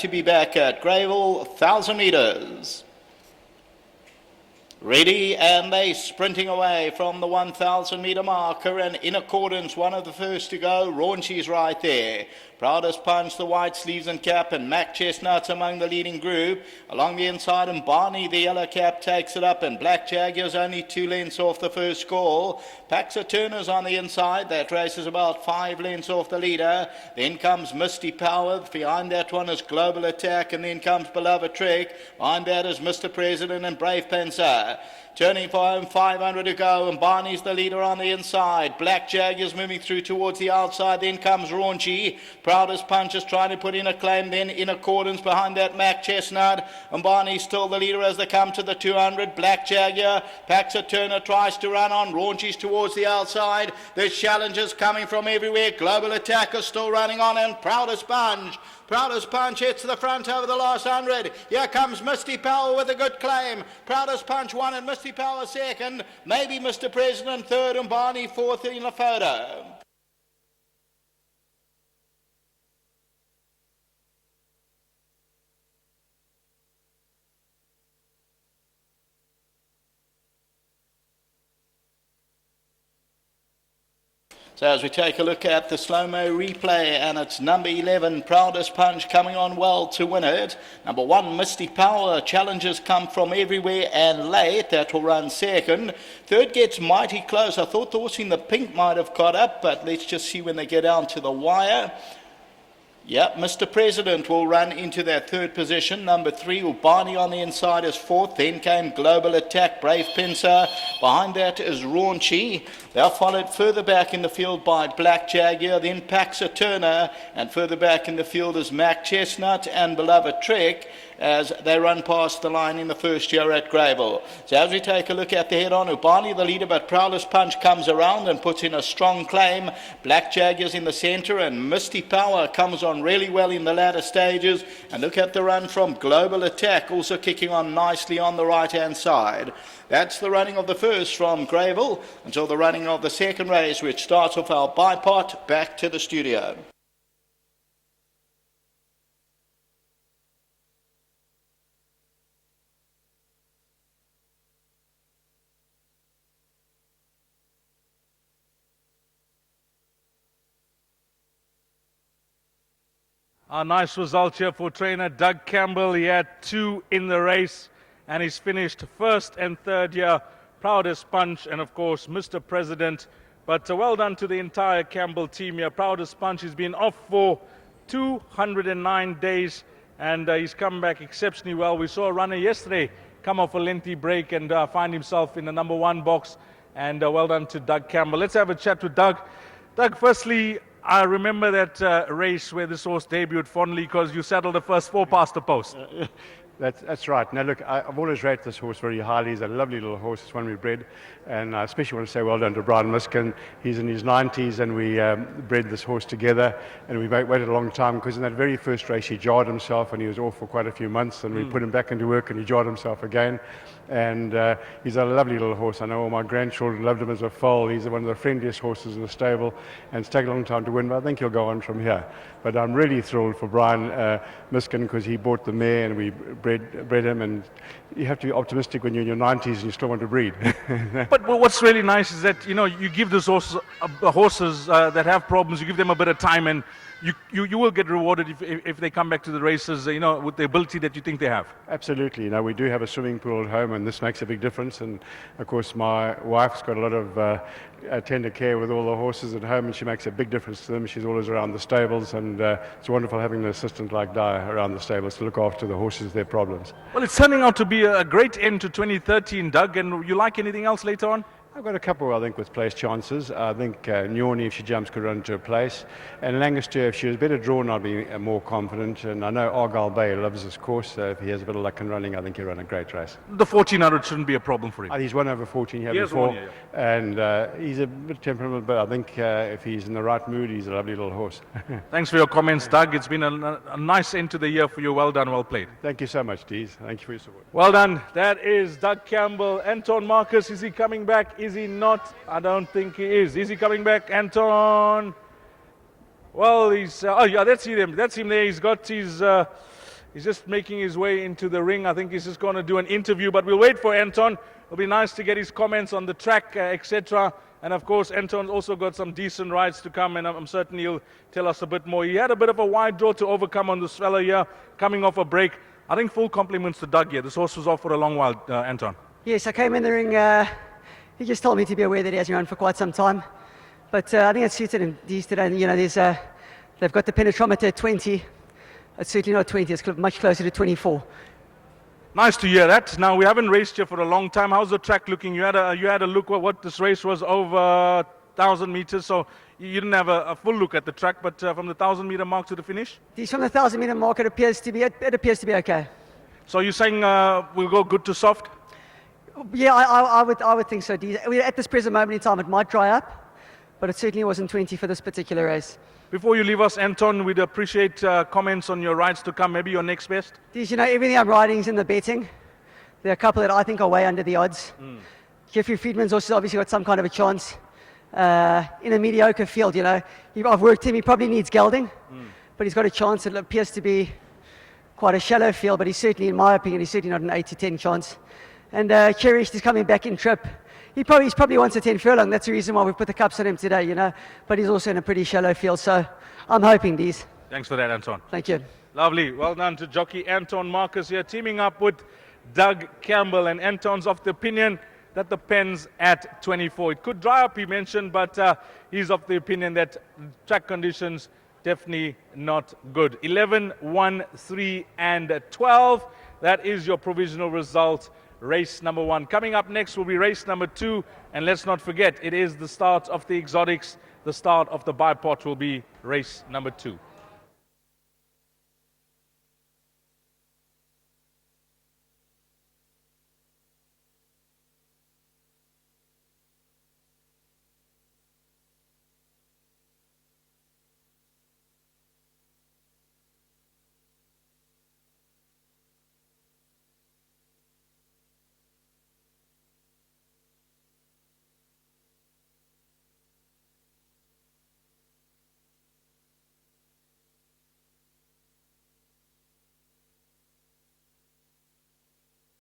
to be back at Greyville, 1,000 metres. Ready, and they sprinting away from the 1,000 metre marker, and in accordance, one of the first to go. Raunchy's right there. Proudest Punch, the white sleeves and cap, and Mac Chestnuts among the leading group. Along the inside, and Barney, the yellow cap, takes it up, and Black Jaguar's only 2 lengths off the first score. Paxa Turner's on the inside. That race is about 5 lengths off the leader. Then comes Misty Power. Behind that one is Global Attack, and then comes Beloved Trick. Behind that is Mr. President and Brave Pencer. Turning for home, 500 to go, and Barney's the leader on the inside. Black Jaguar's moving through towards the outside. Then comes Raunchy. Proudest Punch is trying to put in a claim. Then in accordance behind that Mac Chestnut, and Barney's still the leader as they come to the 200. Black Jaguar, Paxa Turner tries to run on. Raunchy's towards the outside. There's challenges coming from everywhere. Global Attack is still running on, and Proudest Punch hits the front over the last 100. Here comes Misty Power with a good claim. Proudest Punch won and Misty Power second. Maybe Mr. President third and Barney fourth in the photo. So as we take a look at the slow-mo replay, and it's number 11, Proudest Punch, coming on well to win it. Number 1, Misty Power. Challenges come from everywhere and late. That will run second. Third gets mighty close. I thought the horse in the pink might have caught up, but let's just see when they get down to the wire. Yep, Mr. President will run into that third position. Number 3, Barney on the inside is fourth. Then came Global Attack, Brave Pencer. Behind that is Raunchy. They're followed further back in the field by Black Jaguar, then Paxa Turner, and further back in the field is Mac Chestnut and Beloved Trick as they run past the line in the first year at Greyville. So as we take a look at the head-on, Barney the leader, but Proudest Punch comes around and puts in a strong claim. Black Jaguar's in the centre, and Misty Power comes on really well in the latter stages. And look at the run from Global Attack, also kicking on nicely on the right-hand side. That's the running of the first from Greyville until the running of the second race, which starts off our bipod back to the studio. A nice result here for trainer Doug Campbell. He had 2 in the race, and he's finished first and third here. Proudest Punch and, of course, Mr. President. But well done to the entire Campbell team here. Proudest Punch has been off for 209 days, and he's come back exceptionally well. We saw a runner yesterday come off a lengthy break and find himself in the number 1 box. And well done to Doug Campbell. Let's have a chat with Doug. Doug, firstly, I remember that race where this horse debuted fondly because you saddled the first 4 past the post. That's right. Now look, I've always rated this horse very highly. He's a lovely little horse. It's one we bred, and I especially want to say well done to Brian Miskin. He's in his 90s, and we bred this horse together, and we waited a long time because in that very first race he jarred himself, and he was off for quite a few months, and we put him back into work, and he jarred himself again. And he's a lovely little horse. I know all my grandchildren loved him as a foal. He's one of the friendliest horses in the stable, and it's taken a long time to win, but I think he'll go on from here. But I'm really thrilled for Brian Miskin because he bought the mare and we bred him, and you have to be optimistic when you're in your 90s and you still want to breed. But what's really nice is that, you give those horses that have problems, you give them a bit of time, and you will get rewarded if they come back to the races, with the ability that you think they have. Absolutely. We do have a swimming pool at home, and this makes a big difference. And of course, my wife's got a lot of tender care with all the horses at home, and she makes a big difference to them. She's always around the stables, and it's wonderful having an assistant like Di around the stables to look after the horses, their problems. Well, it's turning out to be a great end to 2013, Doug, and you like anything else later on? I've got a couple, I think, with place chances. I think Njorni, if she jumps, could run to a place. And Lancaster, if she was better drawn, I'd be more confident. And I know Argyle Bay loves this course. If he has a bit of luck in running, I think he'll run a great race. The 1400 shouldn't be a problem for him. He's won over 14 here before. Won, yeah. And he's a bit temperamental, but I think if he's in the right mood, he's a lovely little horse. Thanks for your comments, Doug. It's been a nice end to the year for you. Well done, well played. Thank you so much, Dees. Thank you for your support. Well done. That is Doug Campbell. Anton Marcus, is he coming back? Is he not? I don't think he is. Is he coming back, Anton? Well, he's... oh, yeah, that's him. That's him there. He's got his He's just making his way into the ring. I think he's just going to do an interview, but we'll wait for Anton. It'll be nice to get his comments on the track, etc. And of course, Anton's also got some decent rides to come, and I'm certain he'll tell us a bit more. He had a bit of a wide draw to overcome on this fella here, coming off a break. I think full compliments to Doug here. This horse was off for a long while, Anton. Yes, I came in the ring. He just told me to be aware that he hasn't run for quite some time. But I think it suited him these today. You know, they've got the penetrometer at 20. It's certainly not 20, it's much closer to 24. Nice to hear that. Now, we haven't raced here for a long time. How's the track looking? You had a look at what this race was over 1,000 meters, so you didn't have a full look at the track, but from the 1,000 meter mark to the finish? From the 1,000 meter mark, it appears to be okay. So you're saying we'll go good to soft? Yeah, I would think so. At this present moment in time, it might dry up, but it certainly wasn't 20 for this particular race. Before you leave us, Anton, we'd appreciate comments on your rides to come, maybe your next best. You know, everything I'm riding is in the betting. There are a couple that I think are way under the odds. Jeffrey Friedman's also obviously got some kind of a chance. In a mediocre field, you know. I've worked him, he probably needs gelding, but he's got a chance. It appears to be quite a shallow field, but he's certainly, in my opinion, he's certainly not an 8 to 10 chance. And Cherished is coming back in trip. He's probably wants a 10 furlong. That's the reason why we've put the cups on him today, you know. But he's also in a pretty shallow field, so I'm hoping these. Thanks for that, Anton. Thank you. Lovely. Well done to jockey Anton Marcus here, teaming up with Doug Campbell. And Anton's of the opinion that the pen's at 24. It could dry up, he mentioned, but he's of the opinion that track conditions definitely not good. 11, 1, 3, and 12. That is your provisional result. Race number 1. Coming up next will be race number 2. And let's not forget, it is the start of the exotics. The start of the bipot will be race number 2.